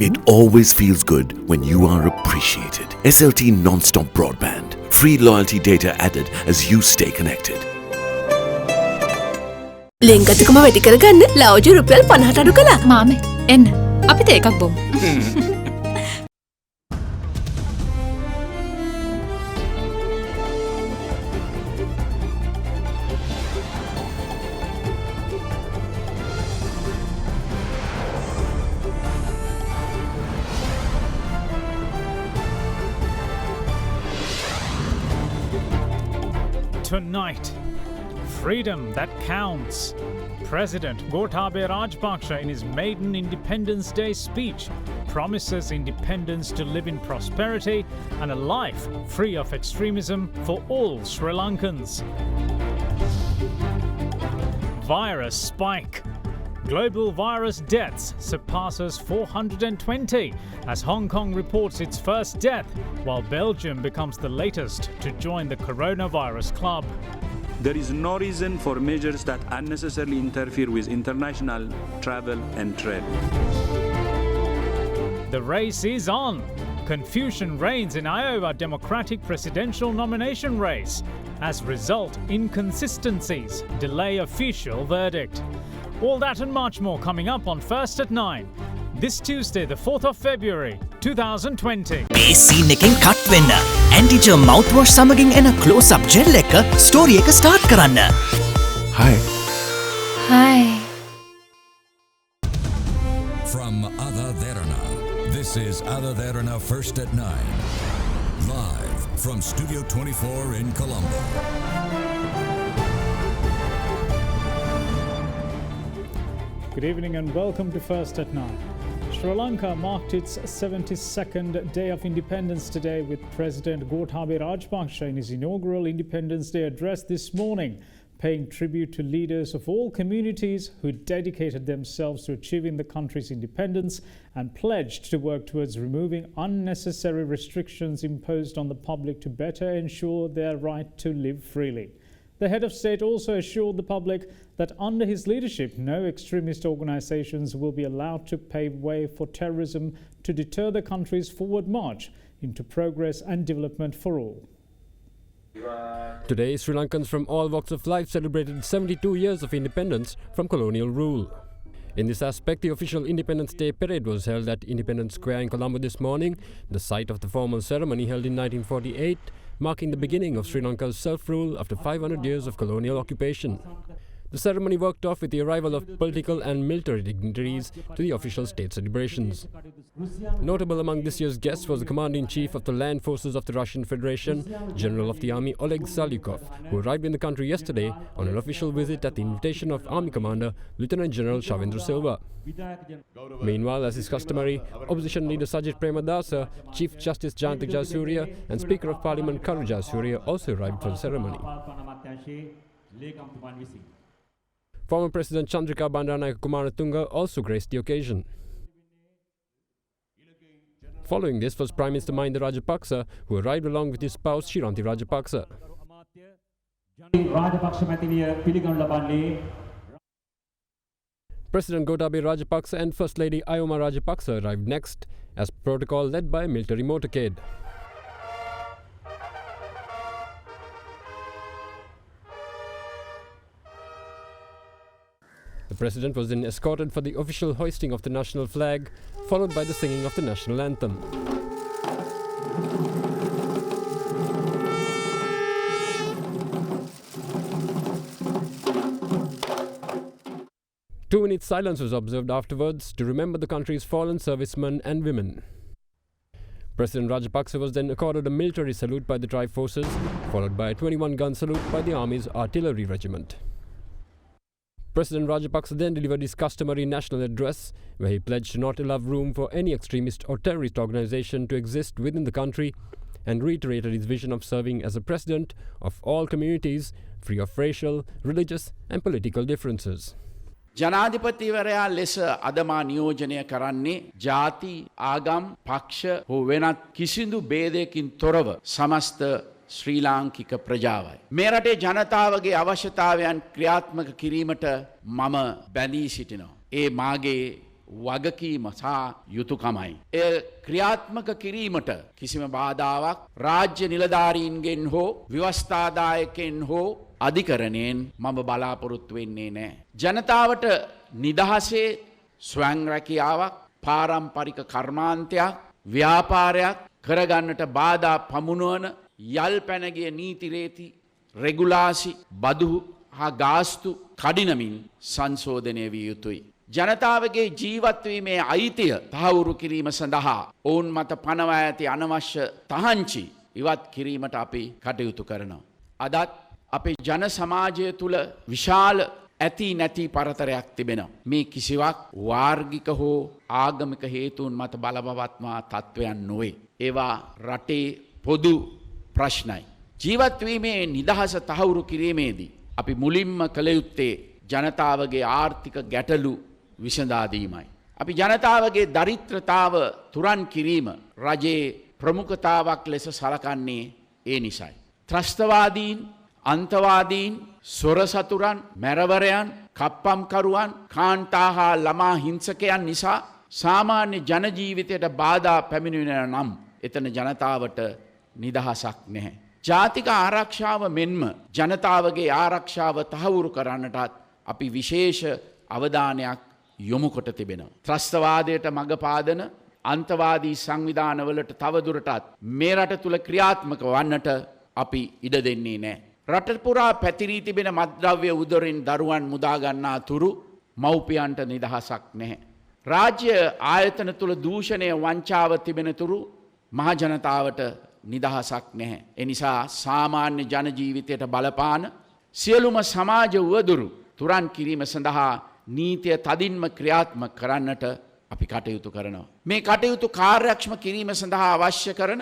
It always feels good when you are appreciated. SLT non-stop broadband. Free loyalty data added as you stay connected. ලෙන්ගතුකම වැඩි කරගන්න ලව්ජු රුපියල් 50ට අඩු කළා. මාමේ එන්න අපිට එකක් බොමු. Tonight, freedom that counts. President Gotabaya Rajapaksa in his maiden Independence Day speech promises independence to live in prosperity and a life free of extremism for all Sri Lankans. Virus spike. Global virus deaths surpasses 420 as Hong Kong reports its first death, while Belgium becomes the latest to join the coronavirus club. There is no reason for measures that unnecessarily interfere with international travel and trade. The race is on. Confusion reigns in Iowa Democratic presidential nomination race. As result, inconsistencies delay official verdict. All that and much more coming up on First at 9. This Tuesday, the 4th of February, 2020. මේ scene එකෙන් cut වෙන්න ඇන්ටිජර් මවුත් wash සමගින් එන close up gel එක story එක start කරන්න. Hi. Hi. From AdaDerana, this is AdaDerana First at 9. Live from Studio 24 in Colombo. Good evening and welcome to First at 9. Sri Lanka marked its 72nd day of independence today with President Gotabaya Rajapaksa in his inaugural Independence Day address this morning, paying tribute to leaders of all communities who dedicated themselves to achieving the country's independence and pledged to work towards removing unnecessary restrictions imposed on the public to better ensure their right to live freely. The head of state also assured the public that under his leadership, no extremist organizations will be allowed to pave way for terrorism to deter the country's forward march into progress and development for all. Today, Sri Lankans from all walks of life celebrated 72 years of independence from colonial rule. In this aspect, the official Independence Day parade was held at Independence Square in Colombo this morning, the site of the formal ceremony held in 1948, marking the beginning of Sri Lanka's self-rule after 500 years of colonial occupation. The ceremony worked off with the arrival of political and military dignitaries to the official state celebrations. Notable among this year's guests was the Commander-in-Chief of the Land Forces of the Russian Federation, General of the Army Oleg Salyukov, who arrived in the country yesterday on an official visit at the invitation of Army Commander Lieutenant General Shavendra Silva. Meanwhile, as is customary, opposition leader Sajit Premadasa, Chief Justice Jayanth Jayasuriya and Speaker of Parliament Karu Jayasuriya also arrived for the ceremony. Former President Chandrika Bandaranaike Kumaratunga also graced the occasion. Following this was Prime Minister Mahinda Rajapaksa, who arrived along with his spouse Shiranti Rajapaksa. President Gotabaya Rajapaksa and First Lady Ayoma Rajapaksa arrived next, as protocol led by a military motorcade. The President was then escorted for the official hoisting of the national flag, followed by the singing of the national anthem. Two-minute silence was observed afterwards to remember the country's fallen servicemen and women. President Rajapaksa was then accorded a military salute by the Tribe Forces, followed by a 21-gun salute by the Army's artillery regiment. President Rajapaksa then delivered his customary national address, where he pledged to not allow room for any extremist or terrorist organization to exist within the country, and reiterated his vision of serving as a president of all communities, free of racial, religious and political differences. ජනාධිපතිවරයා ලෙස අද මා නියෝජනය කරන්නේ ජාති ආගම් පක්ෂ හෝ වෙනත් කිසිදු ભેදයකින් තොරව සමස්ත ශ්‍රී ලාංකික ප්‍රජාවයි. මේ රටේ ජනතාවගේ අවශ්‍යතාවයන් ක්‍රියාත්මක කිරීමට මම බැඳී සිටිනවා. ඒ මාගේ වගකීම සහ යුතුයකමයි. එය ක්‍රියාත්මක කිරීමට කිසිම බාධාවක් රාජ්‍ය නිලධාරීන්ගෙන් හෝ ව්‍යවස්ථාදායකෙන් හෝ අධිකරණයෙන් මම බලාපොරොත්තු වෙන්නේ නැහැ. ජනතාවට නිදහසේ ස්වයං රැකියාවක්, පාරම්පරික කර්මාන්තයක්, ව්‍යාපාරයක් කරගන්නට බාධා පමුණුවන යල් පැනගිය නීති රේති, රෙගුලාසි, බදු හා ගාස්තු කඩිනමින් සංශෝධනය විය යුතුයි. ජනතාවගේ ජීවත්වීමේ අයිතිය තහවුරු කිරීම සඳහා ඔවුන් මත පනවා ඇති අනවශ්‍ය තහංචි ඉවත් කිරීමට අපි කටයුතු කරනවා. අදත් අපේ ජන සමාජය තුළ විශාල ඇති නැති පරතරයක් තිබෙනවා. මේ කිසිවක් වාර්ගික හෝ ආගමික හේතුන් මත බලපවත්වා තත්ත්වයන් නොවේ. ඒවා රටේ පොදු ප්‍රශ්නයි. ජීවත්වීමේ නිදහස තහවුරු කිරීමේදී අපි මුලින්ම කළ යුත්තේ ජනතාවගේ ආර්ථික ගැටලු විසඳාදීමයි. අපි ජනතාවගේ දරිද්‍රතාව තුරන් කිරීම රජයේ ප්‍රමුඛතාවක් ලෙස සලකන්නේ ඒ නිසයි. ත්‍රස්තවාදීන්, අන්තවාදීන්, සොරසතුරන්, මැරවරයන්, කප්පම්කරුවන්, කාන්තා හා ළමා හිංසකයන් නිසා සාමාන්‍ය ජනජීවිතයට බාධා පැමිණෙන නම් එතන ජනතාවට නිදහසක් නැහැ. ජාතික ආරක්ෂාව මෙන්ම ජනතාවගේ ආරක්ෂාව තහවුරු කරන්නටත් අපි විශේෂ අවධානයක් යොමු කොට තිබෙනවා. ත්‍රස්තවාදයට මඟ පාදන අන්තවාදී සංවිධානවලට තවදුරටත් මේ රට තුළ ක්‍රියාත්මක වන්නට අපි ඉඩ දෙන්නේ නැහැ. රට පුරා පැතිරී තිබෙන මත්ද්‍රව්‍ය උදරින් දරුවන් මුදා ගන්නා තුරු මව්පියන්ට නිදහසක් නැහැ. රාජ්‍ය ආයතන තුළ දූෂණය වංචාව තිබෙන තුරු මහ ජනතාවට නිදහසක් නැහැ. එනිසා සාමාන්‍ය ජන ජීවිතයට බලපාන සියලුම සමාජ උවදුරු තුරන් කිරීම සඳහා නීතිය තදින්ම ක්‍රියාත්මක කරන්නට අපි කටයුතු කරනවා. මේ කටයුතු කාර්යක්ෂම කිරීම සඳහා අවශ්‍ය කරන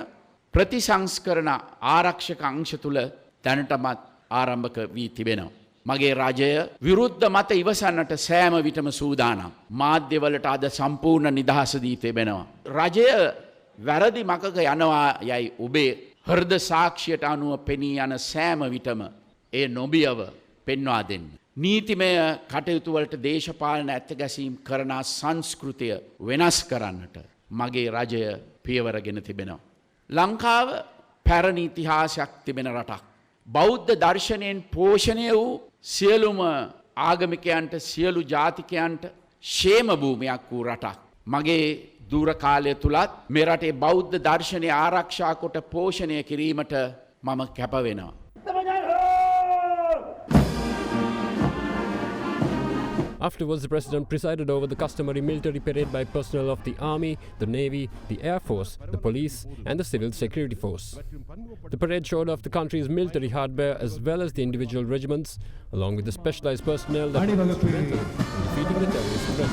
ප්‍රතිසංස්කරණ ආරක්ෂක අංශ තුල දැනටමත් ආරම්භක වී තිබෙනවා. මගේ රජය විරුද්ධ මත ඉවසන්නට සෑම විටම සූදානම්. මාධ්‍යවලට අද සම්පූර්ණ නිදහස දී තිබෙනවා. රජය වැරදි මකක යනවා යයි ඔබේ හෘද සාක්ෂියට අනුව පෙනී යන සෑම විටම ඒ නොබියව පෙන්වා දෙන්න. නීතිමය කටයුතු වලට දේශපාලන ඇත්තගැසීම් කරන සංස්කෘතිය වෙනස් කරන්නට මගේ රජය පියවරගෙන තිබෙනවා. ලංකාව පැරණි ඉතිහාසයක් තිබෙන රටක්. බෞද්ධ දර්ශනයෙන් පෝෂණය වූ සියලුම ආගමිකයන්ට, සියලු ජාතිකයන්ට ക്ഷേම භූමියක් වූ රටක්. මගේ දුර කාලය තුලත් මේ රටේ බෞද්ධ දර්ශනය ආරක්ෂා කොට පෝෂණය කිරීමට මම කැප වෙනවා. Afterwards, the President presided over the customary military parade by personnel of the Army, the Navy, the Air Force, the Police and the Civil Security Force. The parade showed off the country's military hardware as well as the individual regiments, along with the specialized personnel that were instrumental in defeating the terrorist threat.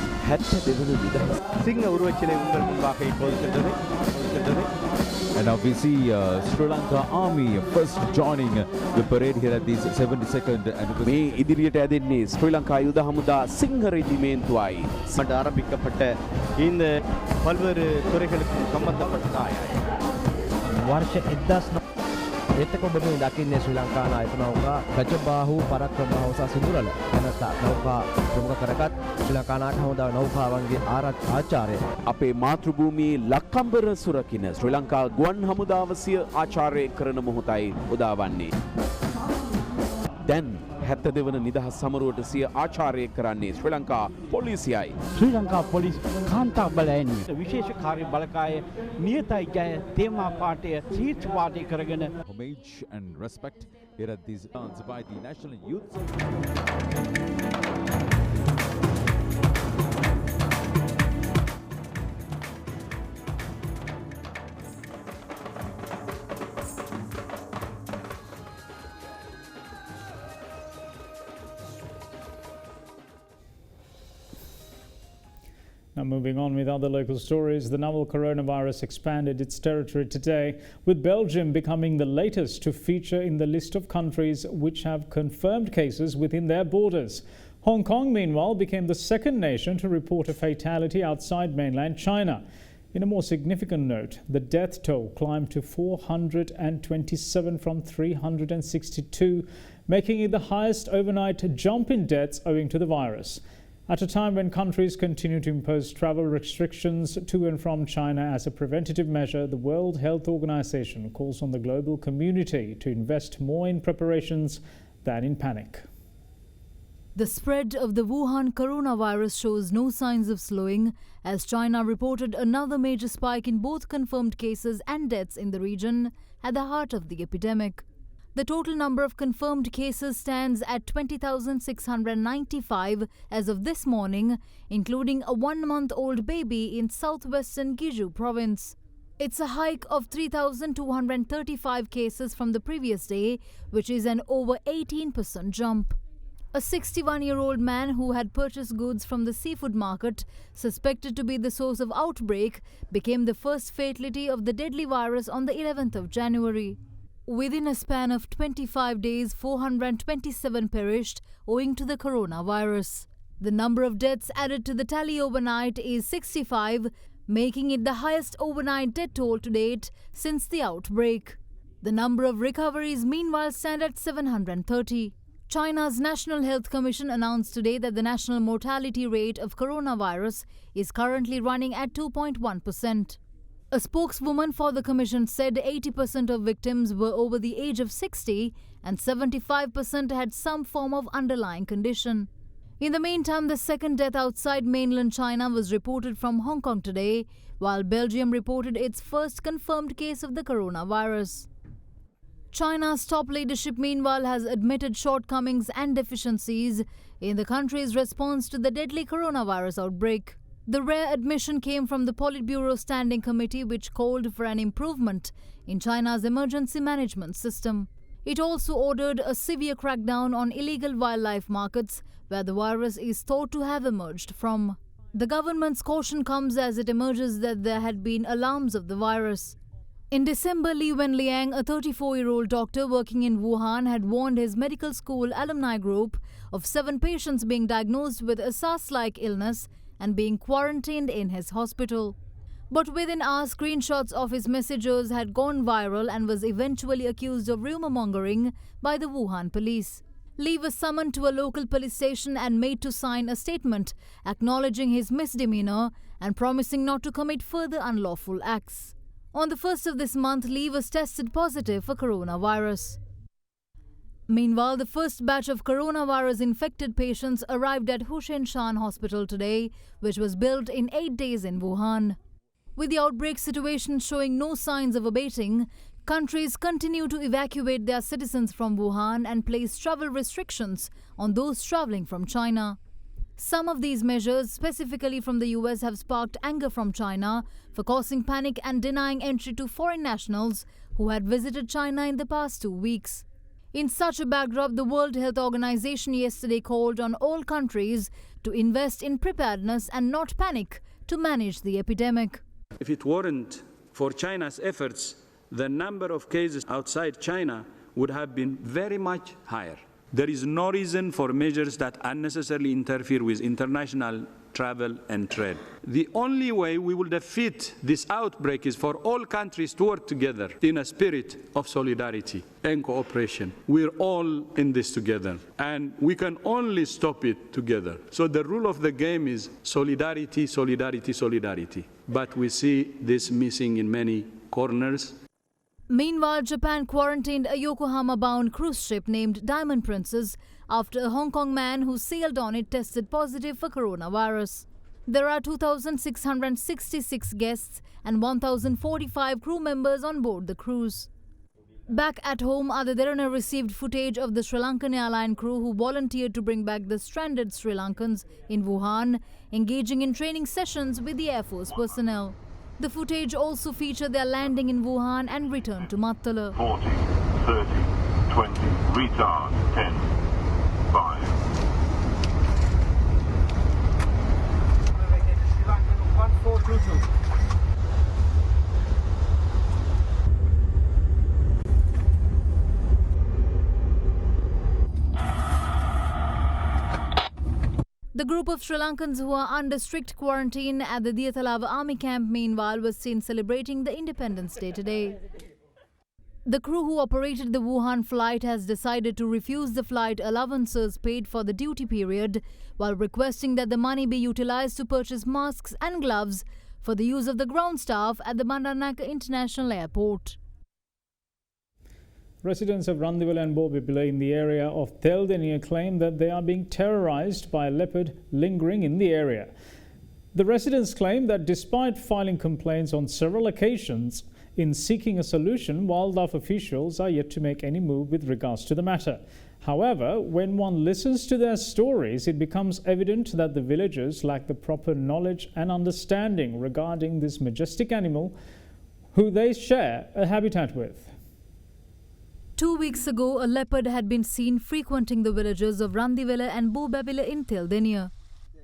And now we see Sri Lanka Army first joining the parade here at this 72nd anniversary. මේ ඉදිරියට ඇදෙන්නේ ශ්‍රී ලංකා යුද හමුදා සිංහ රෙජිමේන්තුවයි. மண்ட ஆரம்பிக்கப்பட்ட இந்த பல்வேறு துறைகளுக்கு சம்பந்தப்பட்டதாய் वर्ष 10 එතක ඔබ මේ දකින්නේ ශ්‍රී ලංකා නායකනෞකා ගජබාහු පරක්‍රමහවසා සිදුරල එනත නෞකා ප්‍රමුඛ කරගත් ශ්‍රී ලංකා නායක හමුදා නෞකාවන්ගේ ආචාර්ය අපේ මාතෘභූමියේ ලක්කම්බර සුරකින ශ්‍රී ලංකා ගුවන් හමුදාව සිය ආචාර්ය කරන මොහොතයි උදාවන්නේ. දැන් 72 වන නිදහස් සමරුවට සිය ආචාර්ය කරන්නේ ශ්‍රී ලංකා පොලිසියයි. ශ්‍රී ලංකා පොලිස් කාන්තා බලයෙන් විශේෂ කාර්ය බලකාය නියතයි ජය තේමා පාඨය සීට් පාඨය කරගෙන homage and respect here at these dance by the National Youth. Now moving on with other local stories, the novel coronavirus expanded its territory today, with Belgium becoming the latest to feature in the list of countries which have confirmed cases within their borders. Hong Kong, meanwhile, became the second nation to report a fatality outside mainland China. In a more significant note, the death toll climbed to 427 from 362, making it the highest overnight jump in deaths owing to the virus. At a time when countries continue to impose travel restrictions to and from China as a preventative measure, the World Health Organization calls on the global community to invest more in preparations than in panic. The spread of the Wuhan coronavirus shows no signs of slowing as China reported another major spike in both confirmed cases and deaths in the region at the heart of the epidemic. The total number of confirmed cases stands at 20,695 as of this morning, including a 1-month-old baby in southwestern Guizhou province. It's a hike of 3,235 cases from the previous day, which is an over 18% jump. A 61-year-old man who had purchased goods from the seafood market, suspected to be the source of outbreak, became the first fatality of the deadly virus on the 11th of January. Within a span of 25 days, 427 perished owing to the coronavirus. The number of deaths added to the tally overnight is 65, making it the highest overnight death toll to date since the outbreak. The number of recoveries meanwhile stand at 730. China's National Health Commission announced today that the national mortality rate of coronavirus is currently running at 2.1%. A spokeswoman for the commission said 80% of victims were over the age of 60 and 75% had some form of underlying condition. In the meantime, the second death outside mainland China was reported from Hong Kong today, while Belgium reported its first confirmed case of the coronavirus. China's top leadership meanwhile has admitted shortcomings and deficiencies in the country's response to the deadly coronavirus outbreak. The rare admission came from the Politburo Standing Committee, which called for an improvement in China's emergency management system. It also ordered a severe crackdown on illegal wildlife markets where the virus is thought to have emerged from. The government's caution comes as it emerges that there had been alarms of the virus. In December, Li Wenliang, a 34-year-old doctor working in Wuhan, had warned his medical school alumni group of 7 patients being diagnosed with a SARS-like illness and being quarantined in his hospital. But within hours, screenshots of his messages had gone viral and was eventually accused of rumor-mongering by the Wuhan police. Li was summoned to a local police station and made to sign a statement acknowledging his misdemeanor and promising not to commit further unlawful acts. On the 1st of this month, Li was tested positive for coronavirus. Meanwhile, the first batch of coronavirus-infected patients arrived at Hushenshan Hospital today, which was built in 8 days in Wuhan. With the outbreak situation showing no signs of abating, countries continue to evacuate their citizens from Wuhan and place travel restrictions on those traveling from China. Some of these measures, specifically from the US, have sparked anger from China for causing panic and denying entry to foreign nationals who had visited China in the past 2 weeks. In such a backdrop, the World Health Organization yesterday called on all countries to invest in preparedness and not panic to manage the epidemic. If it weren't for China's efforts, the number of cases outside China would have been very much higher. There is no reason for measures that unnecessarily interfere with international travel and trade. The only way we will defeat this outbreak is for all countries to work together in a spirit of solidarity and cooperation. We're all in this together, and we can only stop it together. So the rule of the game is solidarity, solidarity, solidarity. But we see this missing in many corners. Meanwhile, Japan quarantined a Yokohama-bound cruise ship named Diamond Princess after a Hong Kong man who sailed on it tested positive for coronavirus. There are 2,666 guests and 1,045 crew members on board the cruise. Back at home, AdaDerana received footage of the Sri Lankan airline crew who volunteered to bring back the stranded Sri Lankans in Wuhan, engaging in training sessions with the Air Force personnel. The footage also featured their landing in Wuhan and return to Mattala. 40, 30, 20, retard, 10, 5. The group of Sri Lankans who are under strict quarantine at the Diathalava army camp meanwhile was seen celebrating the Independence Day today. The crew who operated the Wuhan flight has decided to refuse the flight allowances paid for the duty period, while requesting that the money be utilized to purchase masks and gloves for the use of the ground staff at the Bandaranaike International Airport. Residents of Randivela and Bobibila in the area of Theldenia claim that they are being terrorized by a leopard lingering in the area. The residents claim that despite filing complaints on several occasions in seeking a solution, wildlife officials are yet to make any move with regards to the matter. However, when one listens to their stories, it becomes evident that the villagers lack the proper knowledge and understanding regarding this majestic animal who they share a habitat with. 2 weeks ago, a leopard had been seen frequenting the villages of Randivela and Bobibila in Theldenia.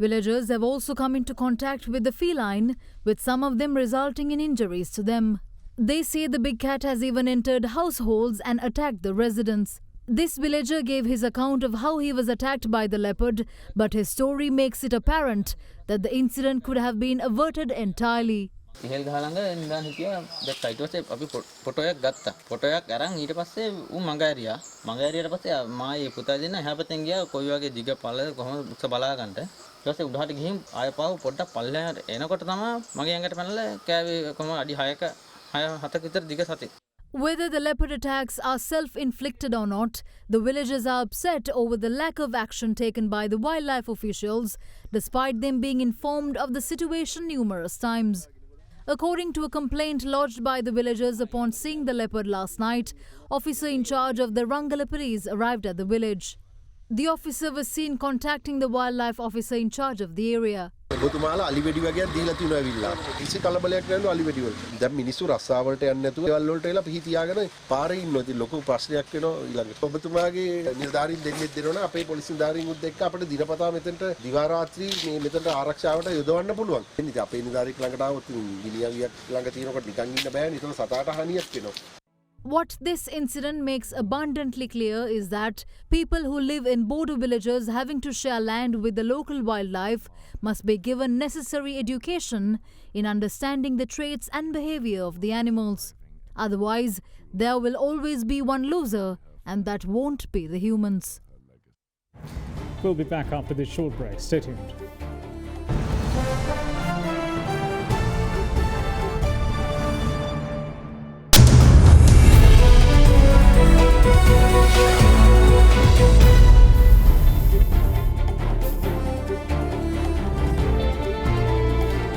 Villagers have also come into contact with the feline, with some of them resulting in injuries to them. They say the big cat has even entered households and attacked the residents. This villager gave his account of how he was attacked by the leopard, but his story makes it apparent that the incident could have been averted entirely. ඉහෙල් ගහ ළඟ ඉඳන් හිටියා දැක්කා ඊට පස්සේ අපි photo එකක් ගත්තා ෆොටෝ එකක් අරන් ඊට පස්සේ ඌ මඟ ඇරියාට පස්සේ මායේ පුතා දෙන්න එහා පැත්තෙන් ගියා කොයි වගේ දිග පළ කොහොමද උස්ස බලා ගන්නට ඊට පස්සේ උඩහට ගිහින් ආය පාව පොඩ්ඩක් පල්ලෙහාට එනකොට තමයි මගේ ඇඟට පැනලා කෑවේ කොහොම අඩි 6ක 7ක විතර දිග සතෙක්. Whether the leopard attacks are self-inflicted or not, the villagers are upset over the lack of action taken by the wildlife officials, despite them being informed of the situation numerous times. According to a complaint lodged by the villagers upon seeing the leopard last night, officer in charge of the Rangala police arrived at the village. The officer was seen contacting the wildlife officer in charge of the area. ඔබතුමාලා අලි වෙඩි වගේක් දීලා තියනවා ඇවිල්ලා. කිසි කලබලයක් නැතුව අලි වෙඩි වල. දැන් මිනිස්සු රස්සාවලට යන්නේ නැතුව ඒවල් වලට එලා පිහි තියාගෙන පාරේ ඉන්නවා. ඉතින් ලොකු ප්‍රශ්නයක් වෙනවා ඊළඟට. ඔබතුමාගේ නිලධාරීන් දෙන්නෙක් දෙනවනේ අපේ පොලිස් නිලධාරීන්වත් එක්ක අපිට දිනපතා මෙතනට දිවා රාත්‍රී මේ මෙතනට ආරක්ෂාවට යොදවන්න පුළුවන්. ඉතින් අපේ නිලධාරීන් ළඟට ආවොත් ගිනියවියක් ළඟ තියෙනකොට නිකන් ඉන්න බෑනේ. ඒතකොට සතාට හානියක් වෙනවා. What this incident makes abundantly clear is that people who live in border villages having to share land with the local wildlife must be given necessary education in understanding the traits and behavior of the animals. Otherwise, there will always be one loser, and that won't be the humans. We'll be back after this short break. Stay tuned.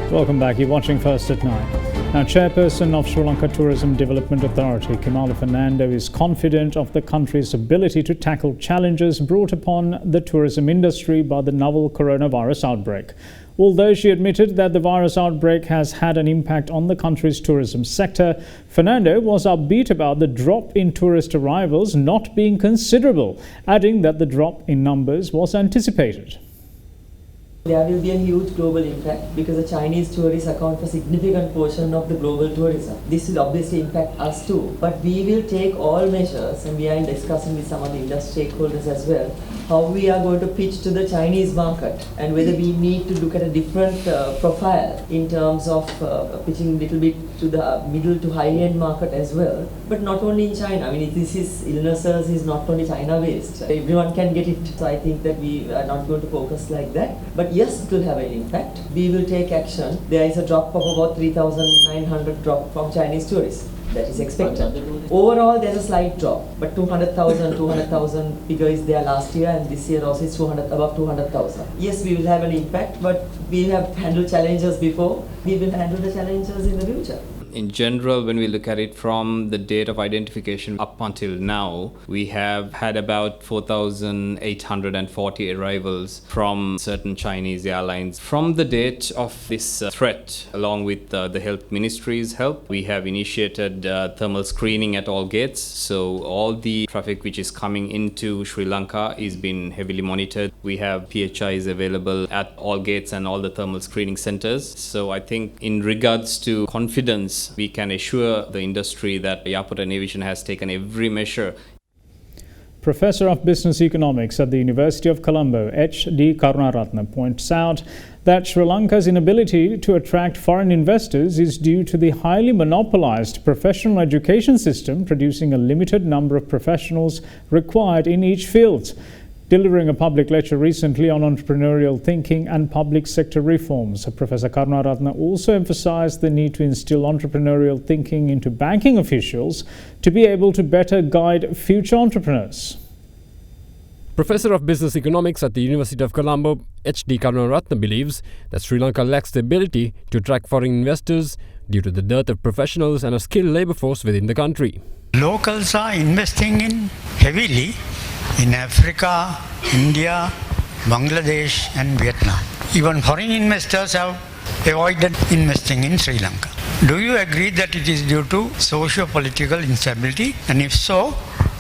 Welcome back. You're watching First at 9. Now, Chairperson of Sri Lanka Tourism Development Authority, Kamala Fernando, is confident of the country's ability to tackle challenges brought upon the tourism industry by the novel coronavirus outbreak. Although she admitted that the virus outbreak has had an impact on the country's tourism sector, Fernando was upbeat about the drop in tourist arrivals not being considerable, adding that the drop in numbers was anticipated. There will be a huge global impact because the Chinese tourists account for a significant portion of the global tourism. This will obviously impact us too, but we will take all measures, and we are discussing with some of the industry stakeholders as well, how we are going to pitch to the Chinese market and whether we need to look at a different profile in terms of pitching a little bit to the middle to high-end market as well. But not only in China. I mean, this is illnesses is not only China-based. Everyone can get it. So I think that we are not going to focus like that. But yes, it will have an impact. We will take action. There is a drop of about 3,900 drop from Chinese tourists. That is expected. Overall, there's a slight drop, but 200,000 figure is there last year, and this year also is above 200,000. Yes, we will have an impact, but we have handled challenges before. We will handle the challenges in the future. In general, when we look at it from the date of identification up until now, we have had about 4,840 arrivals from certain Chinese airlines. From the date of this threat, along with the health ministry's help, we have initiated thermal screening at all gates. So all the traffic which is coming into Sri Lanka is being heavily monitored. We have PHIs available at all gates and all the thermal screening centers. So I think in regards to confidence, we can assure the industry that airport and aviation has taken every measure. Professor of Business Economics at the University of Colombo, H.D. Karunaratne, points out that Sri Lanka's inability to attract foreign investors is due to the highly monopolized professional education system, producing a limited number of professionals required in each field. Delivering a public lecture recently on entrepreneurial thinking and public sector reforms, Professor Karunaratne also emphasized the need to instill entrepreneurial thinking into banking officials to be able to better guide future entrepreneurs. Professor of Business Economics at the University of Colombo, H.D. Karunaratne believes that Sri Lanka lacks the ability to attract foreign investors due to the dearth of professionals and a skilled labor force within the country. Locals are investing in heavily in Africa, India, Bangladesh and Vietnam. Even foreign investors have avoided investing in Sri Lanka. Do you agree that it is due to socio-political instability, and if so,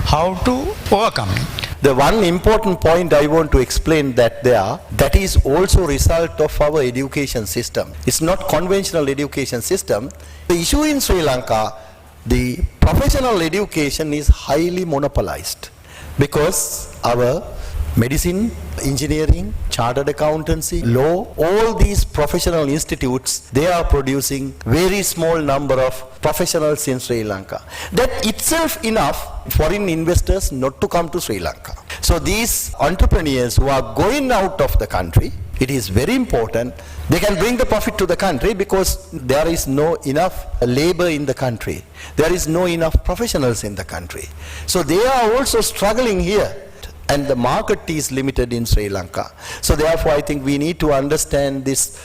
how to overcome it? The one important point I want to explain that is also a result of our education system. It's not conventional education system. The issue in Sri Lanka, the professional education is highly monopolized because our medicine, engineering, chartered accountancy, law, all these professional institutes, they are producing very small number of professionals in Sri Lanka. That itself enough foreign investors not to come to Sri Lanka. So these entrepreneurs who are going out of the country, it is very important. They can bring the profit to the country because there is no enough labor in the country. There is no enough professionals in the country. So they are also struggling here. And the market is limited in Sri Lanka. So therefore I think we need to understand this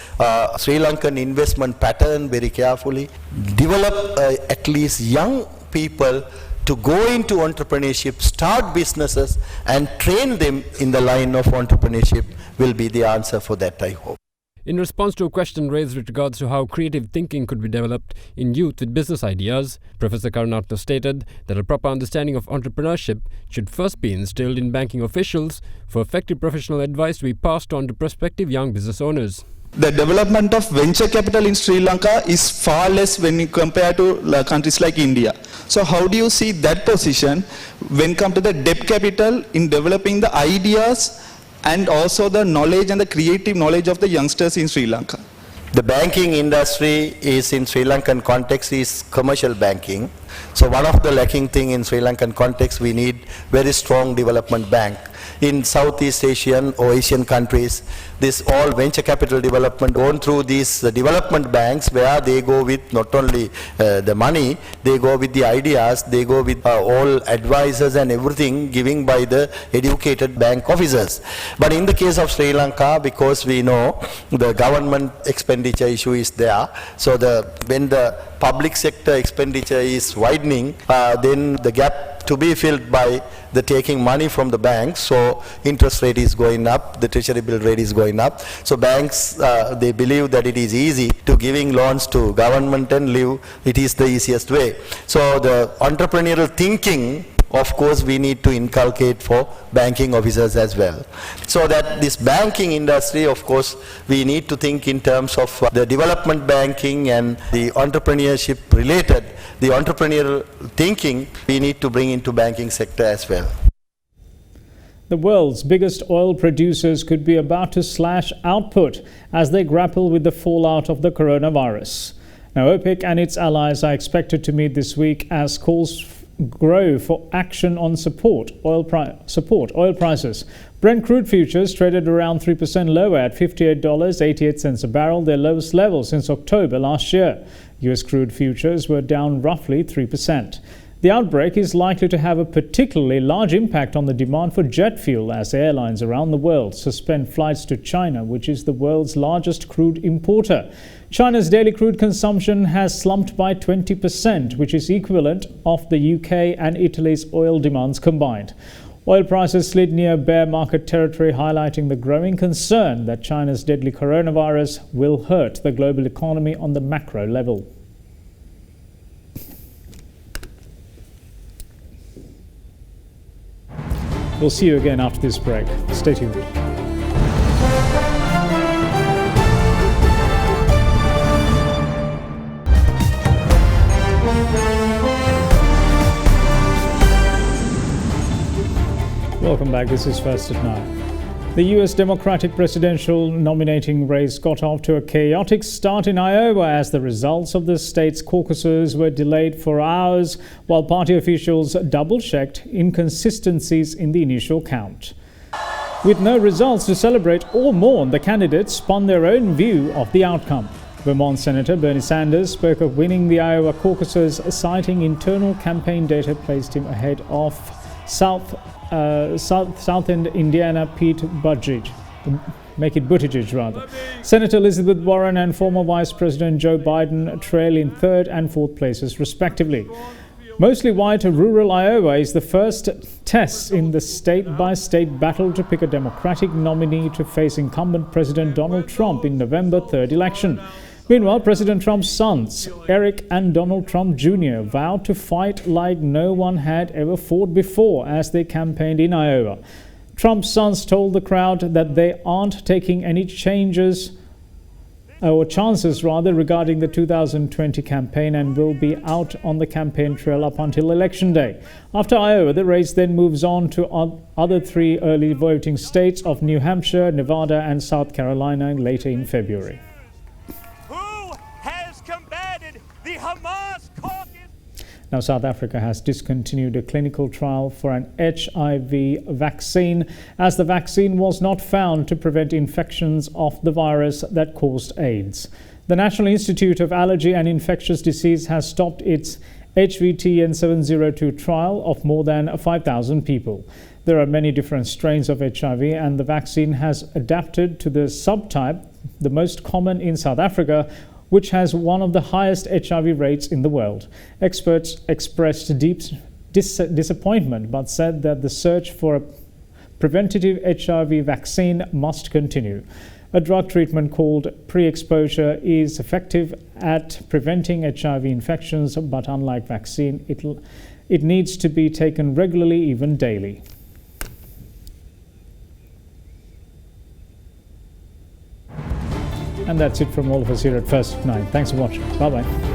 Sri Lankan investment pattern very carefully. Develop at least young people to go into entrepreneurship, start businesses and train them in the line of entrepreneurship will be the answer for that, I hope. In response to a question raised with regards to how creative thinking could be developed in youth with business ideas, Professor Karunaratne stated that a proper understanding of entrepreneurship should first be instilled in banking officials for effective professional advice to be passed on to prospective young business owners. The development of venture capital in Sri Lanka is far less when you compare to countries like India. So how do you see that position when come to the debt capital in developing the ideas and also the knowledge and the creative knowledge of the youngsters in Sri Lanka? The banking industry is in Sri Lankan context is commercial banking. So one of the lacking thing in Sri Lankan context, we need very strong development bank. In Southeast Asian or Asian countries, this all venture capital development gone through these development banks where they go with not only the money, they go with the ideas, they go with all advisors and everything giving by the educated bank officers. But in the case of Sri Lanka, because we know the government expenditure issue is there, so when the public sector expenditure is widening, then the gap to be filled by the taking money from the banks, so interest rate is going up, the treasury bill rate is going up. So banks, they believe that it is easy to giving loans to government and live, it is the easiest way. So the entrepreneurial thinking, of course, we need to inculcate for banking officers as well. So that this banking industry, of course, we need to think in terms of the development banking and the entrepreneurship related, the entrepreneurial thinking we need to bring into banking sector as well. The world's biggest oil producers could be about to slash output as they grapple with the fallout of the coronavirus. Now, OPEC and its allies are expected to meet this week as calls grow for action on support oil prices. Brent crude futures traded around 3% lower at $58.88 a barrel, their lowest level since October last year. US crude futures were down roughly 3%. The outbreak is likely to have a particularly large impact on the demand for jet fuel as airlines around the world suspend flights to China, which is the world's largest crude importer. China's daily crude consumption has slumped by 20%, which is equivalent of the UK and Italy's oil demands combined. Oil prices slid near bear market territory, highlighting the growing concern that China's deadly coronavirus will hurt the global economy on the macro level. We'll see you again after this break. Stay tuned. Welcome back. This is First at 9. The U.S. Democratic presidential nominating race got off to a chaotic start in Iowa as the results of the state's caucuses were delayed for hours while party officials double-checked inconsistencies in the initial count. With no results to celebrate or mourn, the candidates spun their own view of the outcome. Vermont Senator Bernie Sanders spoke of winning the Iowa caucuses, citing internal campaign data placed him ahead of South End Indiana Pete Buttigieg. Senator Elizabeth Warren and former Vice President Joe Biden trail in third and fourth places, respectively. Mostly white rural Iowa is the first test in the state-by-state battle to pick a Democratic nominee to face incumbent President Donald Trump in November 3rd election. Meanwhile, President Trump's sons, Eric and Donald Trump Jr., vowed to fight like no one had ever fought before as they campaigned in Iowa. Trump's sons told the crowd that they aren't taking any chances regarding the 2020 campaign and will be out on the campaign trail up until Election Day. After Iowa, the race then moves on to other three early voting states of New Hampshire, Nevada and South Carolina later in February. Now, South Africa has discontinued a clinical trial for an HIV vaccine as the vaccine was not found to prevent infections of the virus that caused AIDS. The National Institute of Allergy and Infectious Disease has stopped its HVTN702 trial of more than 5,000 people. There are many different strains of HIV and the vaccine has adapted to the subtype, the most common in South Africa, which has one of the highest HIV rates in the world. Experts expressed deep disappointment but said that the search for a preventative HIV vaccine must continue. A drug treatment called pre-exposure is effective at preventing HIV infections, but unlike vaccine, it needs to be taken regularly, even daily. And that's it from all of us here at First at 9. Thanks for watching. Bye-bye.